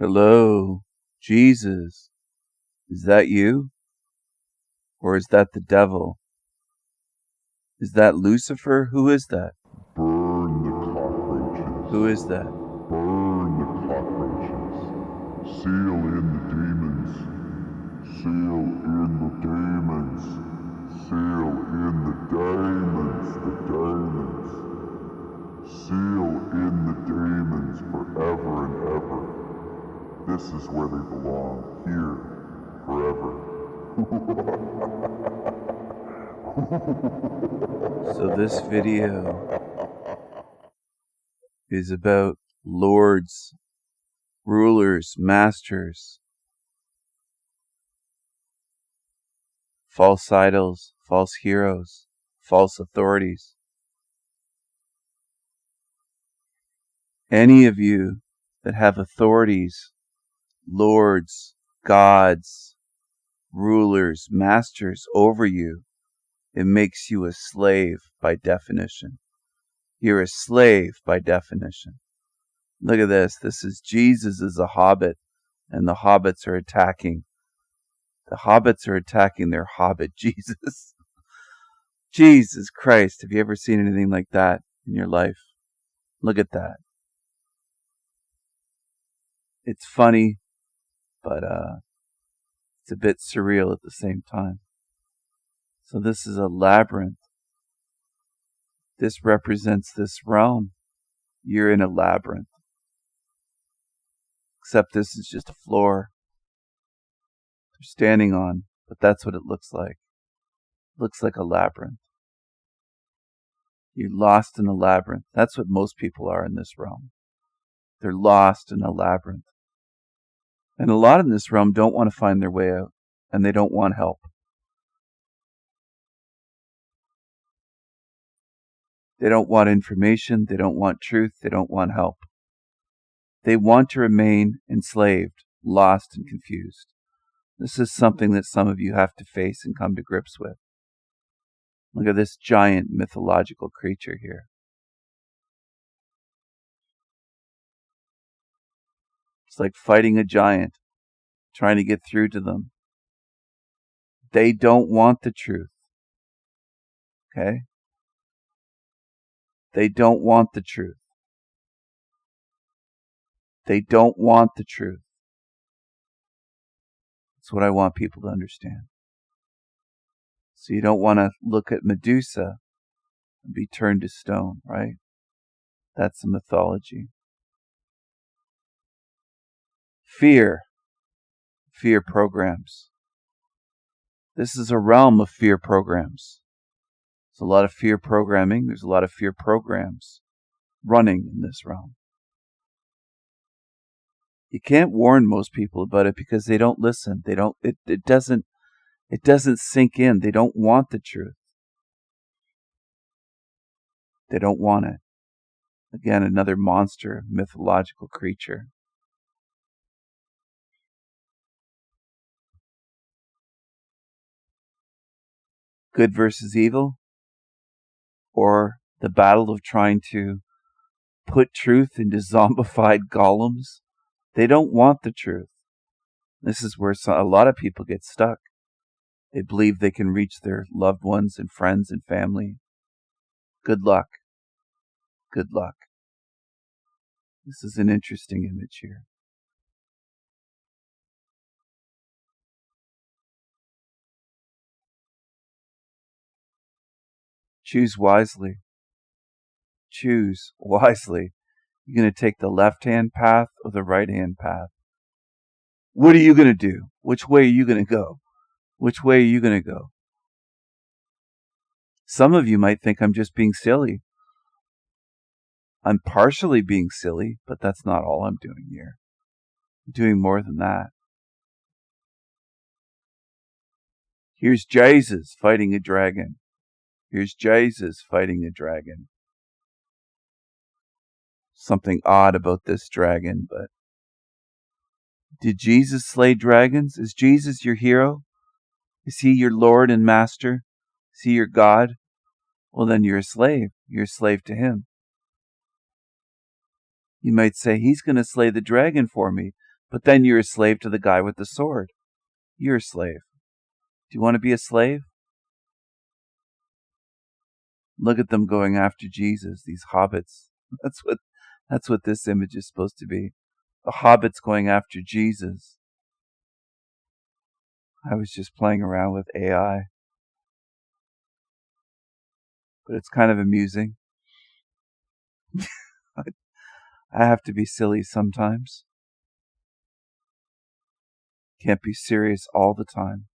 Hello, Jesus. Is that you? Or is that the devil? Is that Lucifer? Who is that? Burn the cockroaches. Who is that? Burn the cockroaches. Seal in the demons. Seal in the demons. Seal in the demons. The demons. Seal in the demons forever and ever. This is where they belong. Here. Forever. So this video is about lords, rulers, masters, false idols, false heroes, false authorities. Any of you that have authorities, lords, gods, rulers, masters over you, it makes you a slave by definition. You're a slave by definition. Look at this. This is Jesus is a hobbit, and the hobbits are attacking. The hobbits are attacking their hobbit Jesus. Jesus Christ. Have you ever seen anything like that in your life? Look at that. It's funny, but it's a bit surreal at the same time. So this is a labyrinth. This represents this realm. You're in a labyrinth. Except this is just a floor they're standing on, but that's what it looks like. It looks like a labyrinth. You're lost in a labyrinth. That's what most people are in this realm. They're lost in a labyrinth. And a lot in this realm don't want to find their way out, and they don't want help. They don't want information, they don't want truth, they don't want help. They want to remain enslaved, lost, and confused. This is something that some of you have to face and come to grips with. Look at this giant mythological creature here. It's like fighting a giant, trying to get through to them. They don't want the truth. Okay? They don't want the truth. They don't want the truth. That's what I want people to understand. So you don't want to look at Medusa and be turned to stone, right? That's the mythology. Fear programs. This is a realm of fear programs. There's a lot of fear programming. There's a lot of fear programs running in this realm. You can't warn most people about it because they don't listen. They don't. It doesn't sink in. They don't want the truth. They don't want it. Again, another monster, mythological creature. Good versus evil, or the battle of trying to put truth into zombified golems. They don't want the truth. This is where a lot of people get stuck. They believe they can reach their loved ones and friends and family. Good luck. Good luck. This is an interesting image here. Choose wisely. Choose wisely. You're going to take the left-hand path or the right-hand path. What are you going to do? Which way are you going to go? Which way are you going to go? Some of you might think I'm just being silly. I'm partially being silly, but that's not all I'm doing here. I'm doing more than that. Here's Jesus fighting a dragon. Here's Jesus fighting a dragon. Something odd about this dragon, but did Jesus slay dragons? Is Jesus your hero? Is he your Lord and Master? Is he your God? Well, then you're a slave. You're a slave to him. You might say, he's going to slay the dragon for me, But then you're a slave to the guy with the sword. You're a slave. Do you want to be a slave? Look at them going after Jesus, these hobbits. That's what this image is supposed to be. The hobbits going after Jesus. I was just playing around with AI. But it's kind of amusing. I have to be silly sometimes. Can't be serious all the time.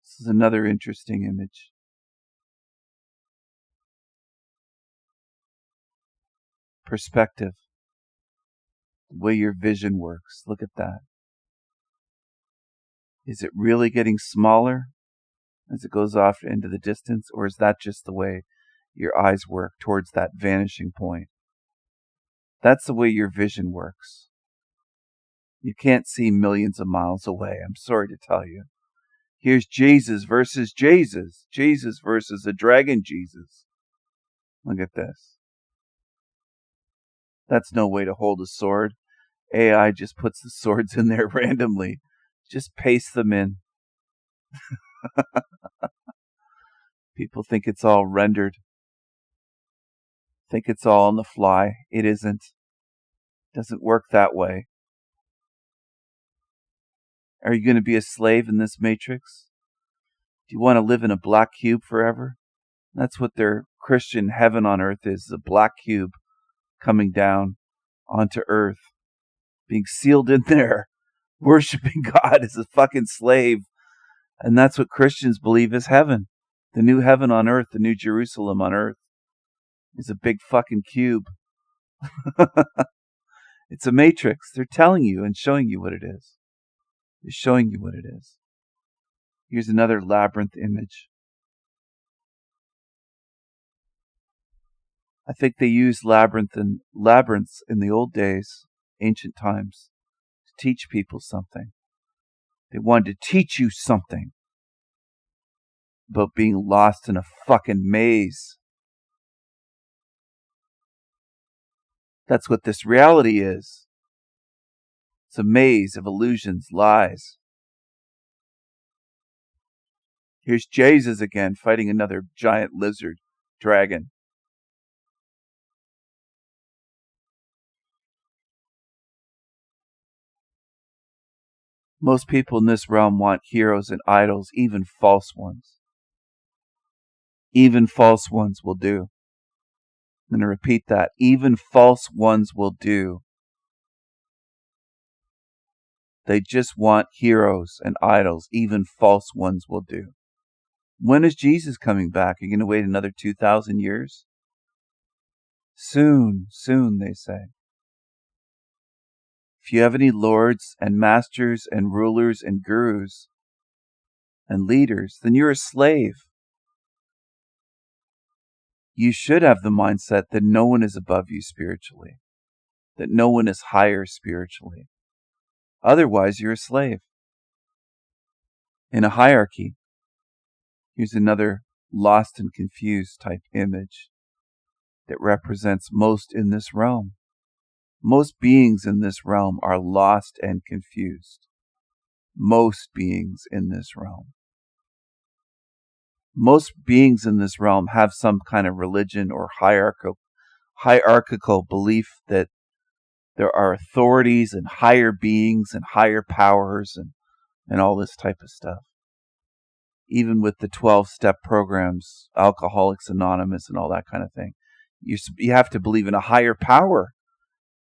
This is another interesting image. Perspective. The way your vision works. Look at that. Is it really getting smaller as it goes off into the distance, or is that just the way your eyes work towards that vanishing point? That's the way your vision works. You can't see millions of miles away, I'm sorry to tell you. Here's Jesus versus Jesus. Jesus versus the dragon Jesus. Look at this. That's no way to hold a sword. AI just puts the swords in there randomly. Just paste them in. People think it's all rendered. Think it's all on the fly. It isn't. It doesn't work that way. Are you going to be a slave in this matrix? Do you want to live in a black cube forever? That's what their Christian heaven on earth is, a black cube coming down onto earth, being sealed in there, worshiping God as a fucking slave. And that's what Christians believe is heaven. The new heaven on earth, the new Jerusalem on earth, is a big fucking cube. It's a matrix. They're telling you and showing you what it is. They're showing you what it is. Here's another labyrinth image. I think they used labyrinths in the old days, ancient times, to teach people something. They wanted to teach you something about being lost in a fucking maze. That's what this reality is. It's a maze of illusions, lies. Here's Jesus again fighting another giant lizard dragon. Most people in this realm want heroes and idols, even false ones. Even false ones will do. I'm going to repeat that. Even false ones will do. They just want heroes and idols. Even false ones will do. When is Jesus coming back? Are you going to wait another 2,000 years? Soon, they say. If you have any lords and masters and rulers and gurus and leaders, then you're a slave. You should have the mindset that no one is above you spiritually, that no one is higher spiritually. Otherwise, you're a slave. In a hierarchy, here's another lost and confused type image that represents most in this realm. Most beings in this realm are lost and confused. Most beings in this realm. Most beings in this realm have some kind of religion or hierarchical belief that there are authorities and higher beings and higher powers and all this type of stuff. Even with the 12-step programs, Alcoholics Anonymous and all that kind of thing. You have to believe in a higher power.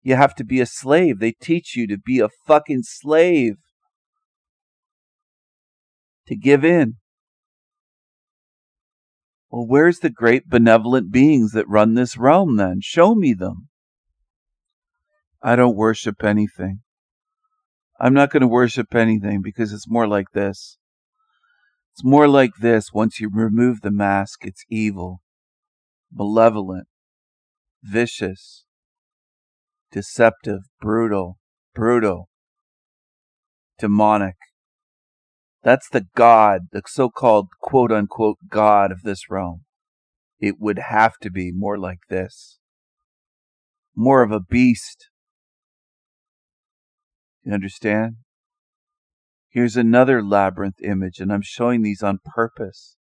You have to be a slave. They teach you to be a fucking slave. To give in. Well, where's the great benevolent beings that run this realm then? Show me them. I don't worship anything. I'm not going to worship anything because it's more like this. It's more like this. Once you remove the mask, it's evil, malevolent, vicious, deceptive, brutal, demonic. That's the God, the so-called quote-unquote God of this realm. It would have to be more like this. more of a beast. You understand? Here's another labyrinth image, and I'm showing these on purpose.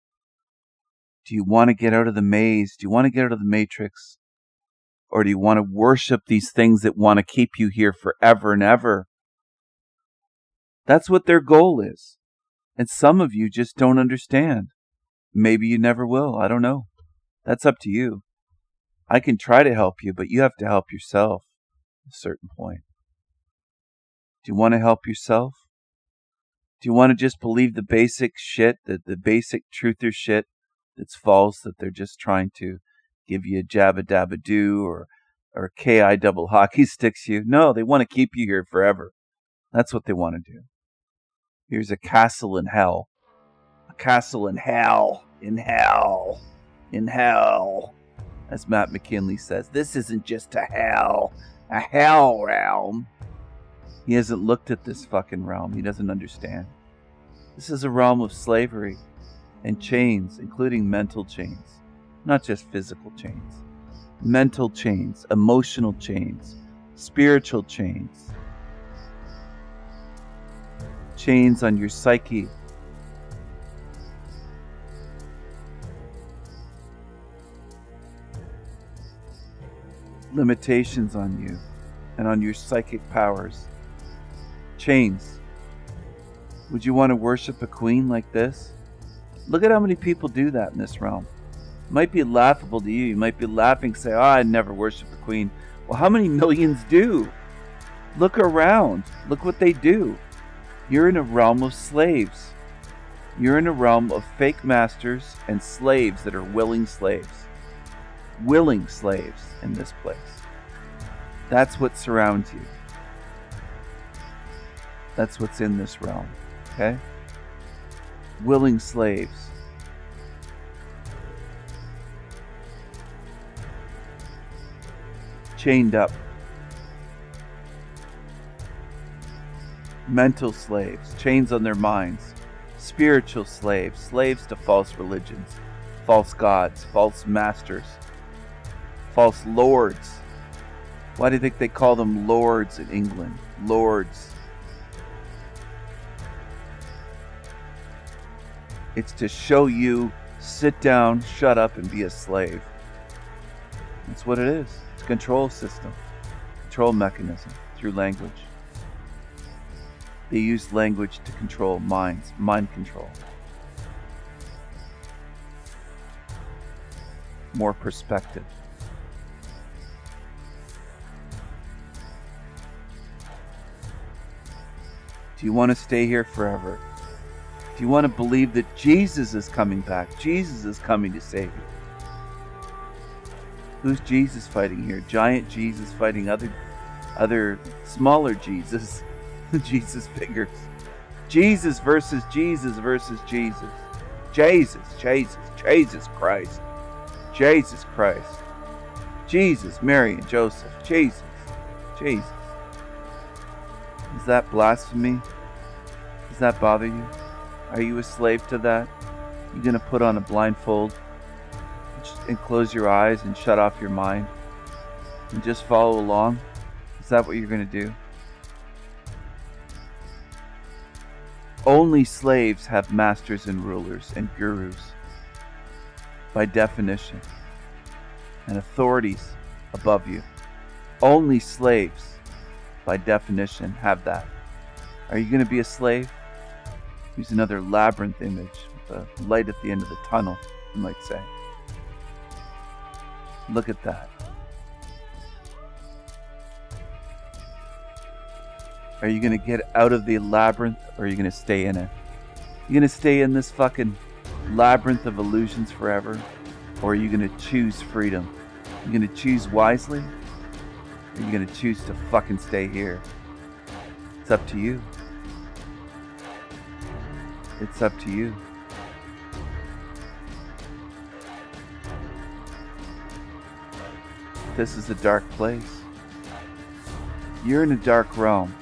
Do you want to get out of the maze? Do you want to get out of the matrix? Or do you want to worship these things that want to keep you here forever and ever? That's what their goal is. And some of you just don't understand. Maybe you never will. I don't know. That's up to you. I can try to help you, but you have to help yourself at a certain point. Do you want to help yourself? Do you want to just believe the basic shit, the basic truther shit that's false, that they're just trying to give you a jabba dabba doo or KI double hockey sticks you? No, they want to keep you here forever. That's what they want to do. Here's a castle in hell. A castle in hell. In hell. In hell. As Matt McKinley says, this isn't just a hell realm. He hasn't looked at this fucking realm. He doesn't understand. This is a realm of slavery and chains, including mental chains. Not just physical chains. Mental chains, emotional chains, spiritual chains. Chains on your psyche. Limitations on you and on your psychic powers. Chains. Would you want to worship a queen like this? Look at how many people do that in this realm. It might be laughable to you. You might be laughing, say, I'd never worship the queen. Well, how many millions do? Look around. Look what they do. You're in a realm of slaves. You're in a realm of fake masters and slaves that are willing slaves. Willing slaves in this place. That's what surrounds you. That's what's in this realm. Okay? Willing slaves. Chained up. Mental slaves. Chains on their minds. Spiritual slaves. Slaves to false religions. False gods. False masters. False lords. Why do you think they call them lords in England? Lords. It's to show you, sit down, shut up, and be a slave. That's what it is. It's a control system. Control mechanism through language. They use language to control minds. Mind control. More perspective. Do you want to stay here forever? Do you want to believe that Jesus is coming back? Jesus is coming to save you. Who's Jesus fighting here? Giant Jesus fighting other smaller Jesus. Jesus figures. Jesus versus Jesus versus Jesus. Jesus Christ. Jesus Christ. Jesus, Mary and Joseph. Jesus. Is that blasphemy? Does that bother you? Are you a slave to that? You gonna put on a blindfold and close your eyes and shut off your mind and just follow along? Is that what you're gonna do? Only slaves have masters and rulers and gurus, by definition, and authorities above you. Only slaves, by definition, have that. Are you gonna be a slave? Here's another labyrinth image with a light at the end of the tunnel, you might say. Look at that. Are you going to get out of the labyrinth, or are you going to stay in it? You going to stay in this fucking labyrinth of illusions forever, or are you going to choose freedom? You going to choose wisely, or are you going to choose to fucking stay here? It's up to you. It's up to you. This is a dark place. You're in a dark realm,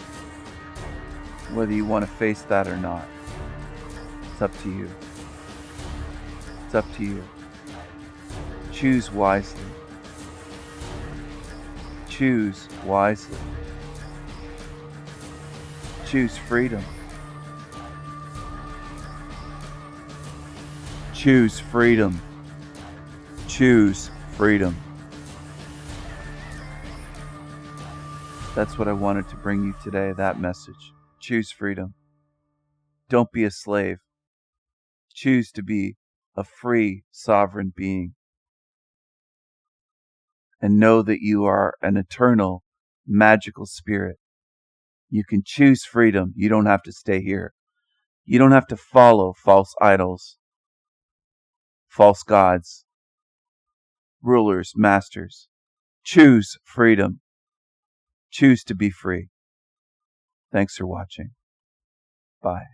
whether you want to face that or not. It's up to you. It's up to you. Choose wisely. Choose wisely. Choose freedom. Choose freedom. Choose freedom. That's what I wanted to bring you today, that message. Choose freedom. Don't be a slave. Choose to be a free, sovereign being. And know that you are an eternal, magical spirit. You can choose freedom. You don't have to stay here. You don't have to follow false idols, false gods, rulers, masters. Choose freedom. Choose to be free. Thanks for watching. Bye.